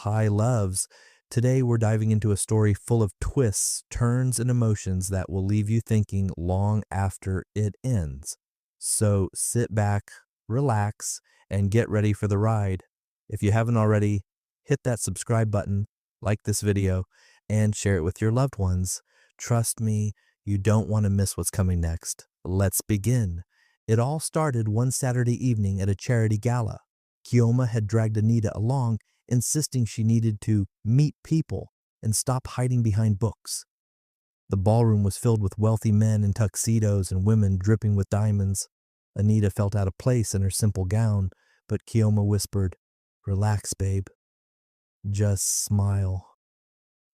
Hi, loves. Today we're diving into a story full of twists, turns, and emotions that will leave you thinking long after it ends. So sit back, relax, and get ready for the ride. If you haven't already, hit that subscribe button, like this video, and share it with your loved ones. Trust me, you don't want to miss what's coming next. Let's begin. It all started one Saturday evening at a charity gala. Chioma had dragged Anita along, insisting she needed to meet people and stop hiding behind books. The ballroom was filled with wealthy men in tuxedos and women dripping with diamonds. Anita felt out of place in her simple gown, but Chioma whispered, "Relax, babe. Just smile.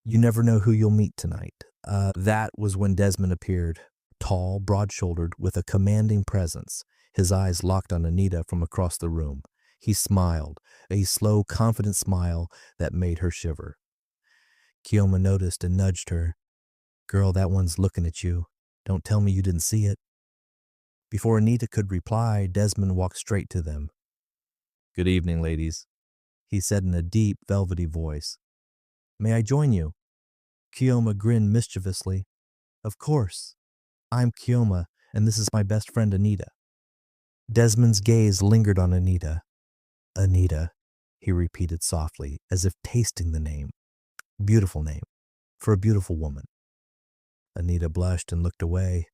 You never know who you'll meet tonight." That was when Desmond appeared, tall, broad-shouldered, with a commanding presence, his eyes locked on Anita from across the room. He smiled, a slow, confident smile that made her shiver. Chioma noticed and nudged her. "Girl, that one's looking at you. Don't tell me you didn't see it." Before Anita could reply, Desmond walked straight to them. "Good evening, ladies," he said in a deep, velvety voice. "May I join you?" Chioma grinned mischievously. "Of course. I'm Chioma, and this is my best friend Anita." Desmond's gaze lingered on Anita. "Anita," he repeated softly, as if tasting the name. Beautiful name, for a beautiful woman. Anita blushed and looked away.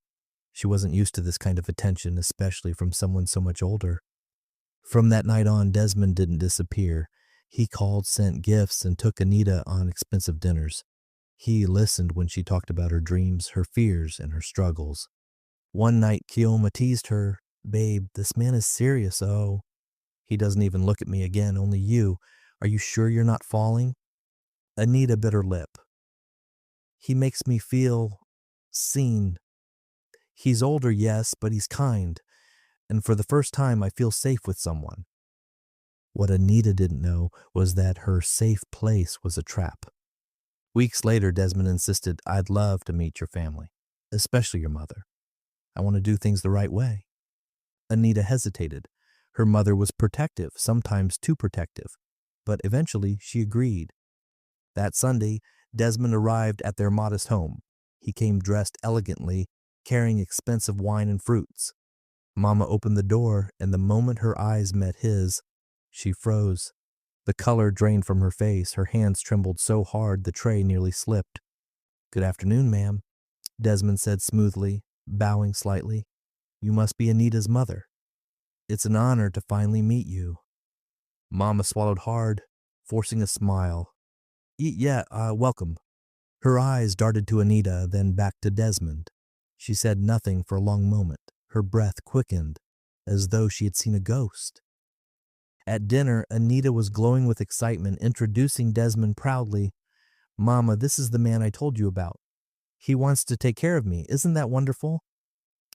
She wasn't used to this kind of attention, especially from someone so much older. From that night on, Desmond didn't disappear. He called, sent gifts, and took Anita on expensive dinners. He listened when she talked about her dreams, her fears, and her struggles. One night, Chioma teased her, "Babe, this man is serious, oh. He doesn't even look at me again, only you. Are you sure you're not falling?" Anita bit her lip. "He makes me feel seen. He's older, yes, but he's kind. And for the first time, I feel safe with someone." What Anita didn't know was that her safe place was a trap. Weeks later, Desmond insisted, "I'd love to meet your family, especially your mother. I want to do things the right way." Anita hesitated. Her mother was protective, sometimes too protective, but eventually she agreed. That Sunday, Desmond arrived at their modest home. He came dressed elegantly, carrying expensive wine and fruits. Mama opened the door, and the moment her eyes met his, she froze. The color drained from her face, her hands trembled so hard the tray nearly slipped. "Good afternoon, ma'am," Desmond said smoothly, bowing slightly. "You must be Anita's mother. It's an honor to finally meet you." Mama swallowed hard, forcing a smile. Welcome." Her eyes darted to Anita, then back to Desmond. She said nothing for a long moment. Her breath quickened, as though she had seen a ghost. At dinner, Anita was glowing with excitement, introducing Desmond proudly. "Mama, this is the man I told you about. He wants to take care of me. Isn't that wonderful?"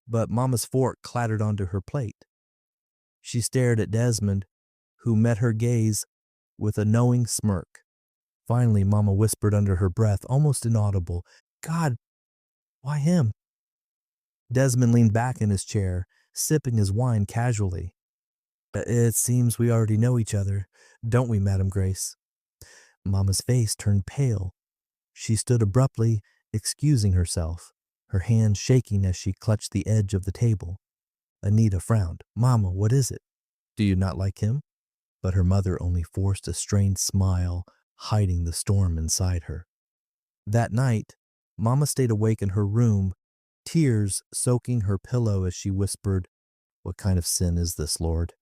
But Mama's fork clattered onto her plate. She stared at Desmond, who met her gaze with a knowing smirk. Finally, Mama whispered under her breath, almost inaudible, "God, why him?" Desmond leaned back in his chair, sipping his wine casually. "It seems we already know each other, don't we, Madam Grace?" Mama's face turned pale. She stood abruptly, excusing herself, her hands shaking as she clutched the edge of the table. Anita frowned. "Mama, what is it? Do you not like him?" But her mother only forced a strained smile, hiding the storm inside her. That night, Mama stayed awake in her room, tears soaking her pillow as she whispered, "What kind of sin is this, Lord?"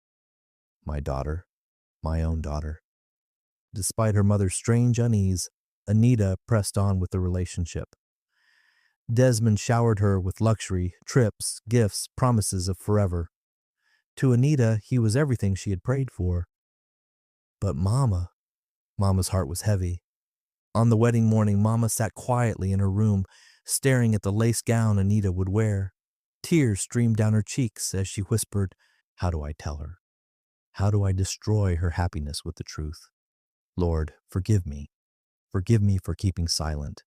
"My daughter, my own daughter." Despite her mother's strange unease, Anita pressed on with the relationship. Desmond showered her with luxury, trips, gifts, promises of forever. To Anita, he was everything she had prayed for. But Mama's heart was heavy. On the wedding morning, Mama sat quietly in her room, staring at the lace gown Anita would wear. Tears streamed down her cheeks as she whispered, "How do I tell her? How do I destroy her happiness with the truth? Lord, forgive me. Forgive me for keeping silent."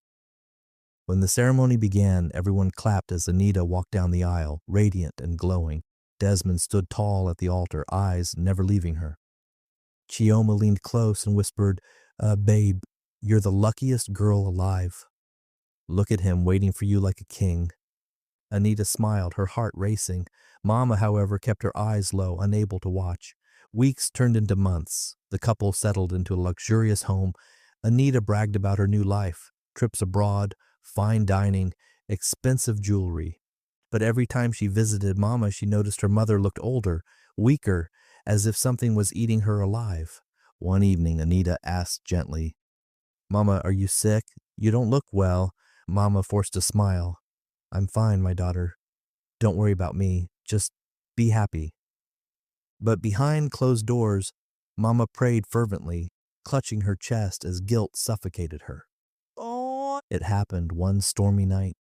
When the ceremony began, everyone clapped as Anita walked down the aisle, radiant and glowing. Desmond stood tall at the altar, eyes never leaving her. Chioma leaned close and whispered, Babe, you're the luckiest girl alive. Look at him waiting for you like a king. Anita smiled, her heart racing. Mama, however, kept her eyes low, unable to watch. Weeks turned into months. The couple settled into a luxurious home. Anita bragged about her new life, trips abroad, fine dining, expensive jewelry. But every time she visited Mama, she noticed her mother looked older, weaker, as if something was eating her alive. One evening, Anita asked gently, "Mama, are you sick? You don't look well." Mama forced a smile. "I'm fine, my daughter. Don't worry about me. Just be happy." But behind closed doors, Mama prayed fervently, clutching her chest as guilt suffocated her. It happened one stormy night.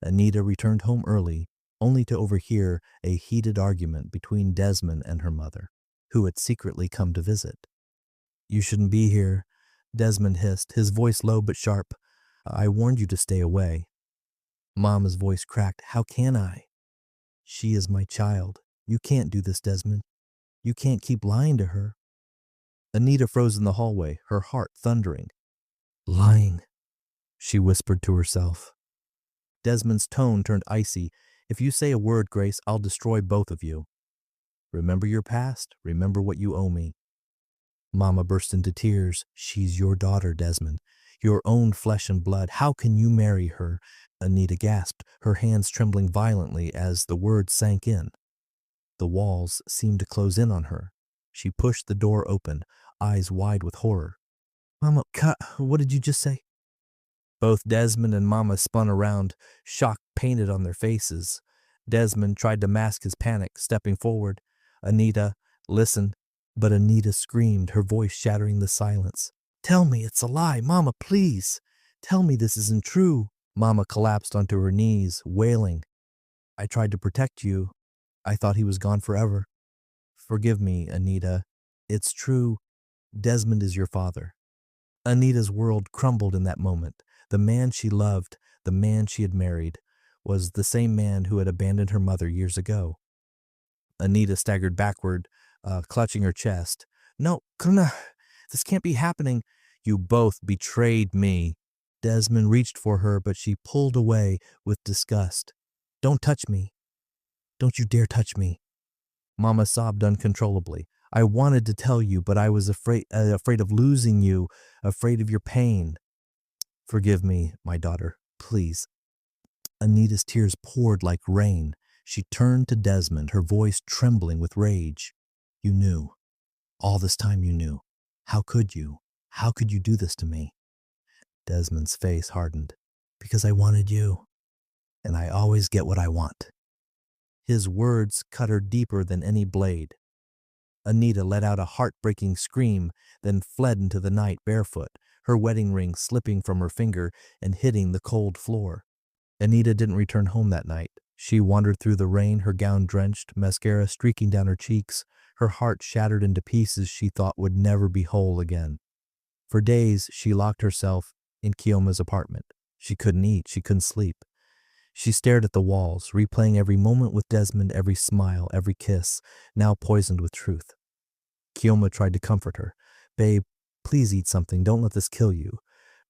Anita returned home early, only to overhear a heated argument between Desmond and her mother, who had secretly come to visit. "You shouldn't be here," Desmond hissed, his voice low but sharp. "I warned you to stay away." Mama's voice cracked. "How can I? She is my child. You can't do this, Desmond. You can't keep lying to her." Anita froze in the hallway, her heart thundering. "Lying," she whispered to herself. Desmond's tone turned icy. "If you say a word, Grace, I'll destroy both of you. Remember your past. Remember what you owe me." Mama burst into tears. "She's your daughter, Desmond. Your own flesh and blood. How can you marry her?" Anita gasped, her hands trembling violently as the words sank in. The walls seemed to close in on her. She pushed the door open, eyes wide with horror. "Mama, what did you just say?" Both Desmond and Mama spun around, shock painted on their faces. Desmond tried to mask his panic, stepping forward. "Anita, listen." But Anita screamed, her voice shattering the silence. "Tell me it's a lie. Mama, please. Tell me this isn't true." Mama collapsed onto her knees, wailing. "I tried to protect you. I thought he was gone forever. Forgive me, Anita. It's true. Desmond is your father." Anita's world crumbled in that moment. The man she loved, the man she had married, was the same man who had abandoned her mother years ago. Anita staggered backward, clutching her chest. "No, Kuna, this can't be happening. You both betrayed me." Desmond reached for her, but she pulled away with disgust. "Don't touch me. Don't you dare touch me." Mama sobbed uncontrollably. "I wanted to tell you, but I was afraid of losing you, afraid of your pain." "Forgive me, my daughter, please." Anita's tears poured like rain. She turned to Desmond, her voice trembling with rage. "You knew. All this time you knew. How could you? How could you do this to me?" Desmond's face hardened. "Because I wanted you, and I always get what I want." His words cut her deeper than any blade. Anita let out a heartbreaking scream, then fled into the night barefoot, her wedding ring slipping from her finger and hitting the cold floor. Anita didn't return home that night. She wandered through the rain, her gown drenched, mascara streaking down her cheeks, her heart shattered into pieces she thought would never be whole again. For days, she locked herself in Chioma's apartment. She couldn't eat, she couldn't sleep. She stared at the walls, replaying every moment with Desmond, every smile, every kiss, now poisoned with truth. Chioma tried to comfort her. "Babe, please eat something. Don't let this kill you."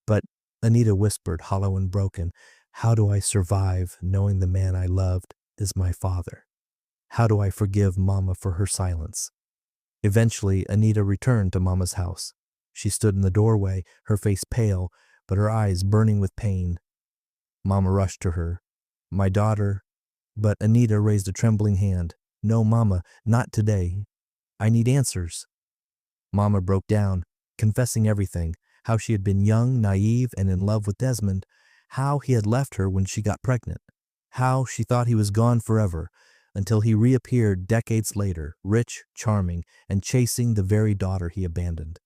But Anita whispered, hollow and broken, "How do I survive knowing the man I loved is my father? How do I forgive Mama for her silence?" Eventually, Anita returned to Mama's house. She stood in the doorway, her face pale, but her eyes burning with pain. Mama rushed to her. "My daughter," but Anita raised a trembling hand. "No, Mama, not today. I need answers." Mama broke down, confessing everything, how she had been young, naive, and in love with Desmond, how he had left her when she got pregnant, how she thought he was gone forever, until he reappeared decades later, rich, charming, and chasing the very daughter he abandoned.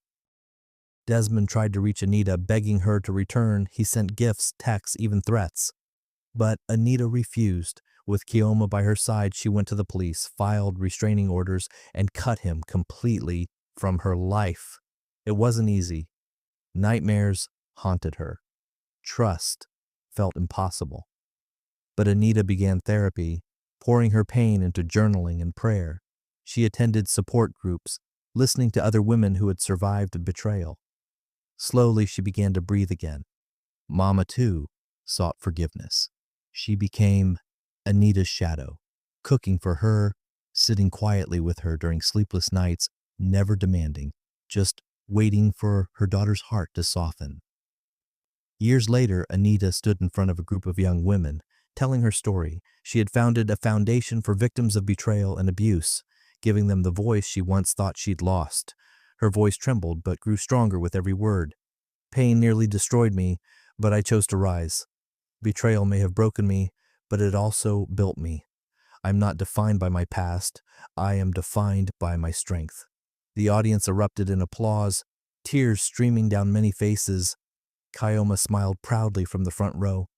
Desmond tried to reach Anita, begging her to return. He sent gifts, texts, even threats. But Anita refused. With Chioma by her side, she went to the police, filed restraining orders, and cut him completely from her life. It wasn't easy. Nightmares haunted her. Trust felt impossible. But Anita began therapy, pouring her pain into journaling and prayer. She attended support groups, listening to other women who had survived betrayal. Slowly, she began to breathe again. Mama, too, sought forgiveness. She became Anita's shadow, cooking for her, sitting quietly with her during sleepless nights, never demanding, just waiting for her daughter's heart to soften. Years later, Anita stood in front of a group of young women, telling her story. She had founded a foundation for victims of betrayal and abuse, giving them the voice she once thought she'd lost. Her voice trembled but grew stronger with every word. Pain nearly destroyed me, but I chose to rise. Betrayal may have broken me, but it also built me. I'm not defined by my past. I am defined by my strength. The audience erupted in applause, tears streaming down many faces. Chioma smiled proudly from the front row.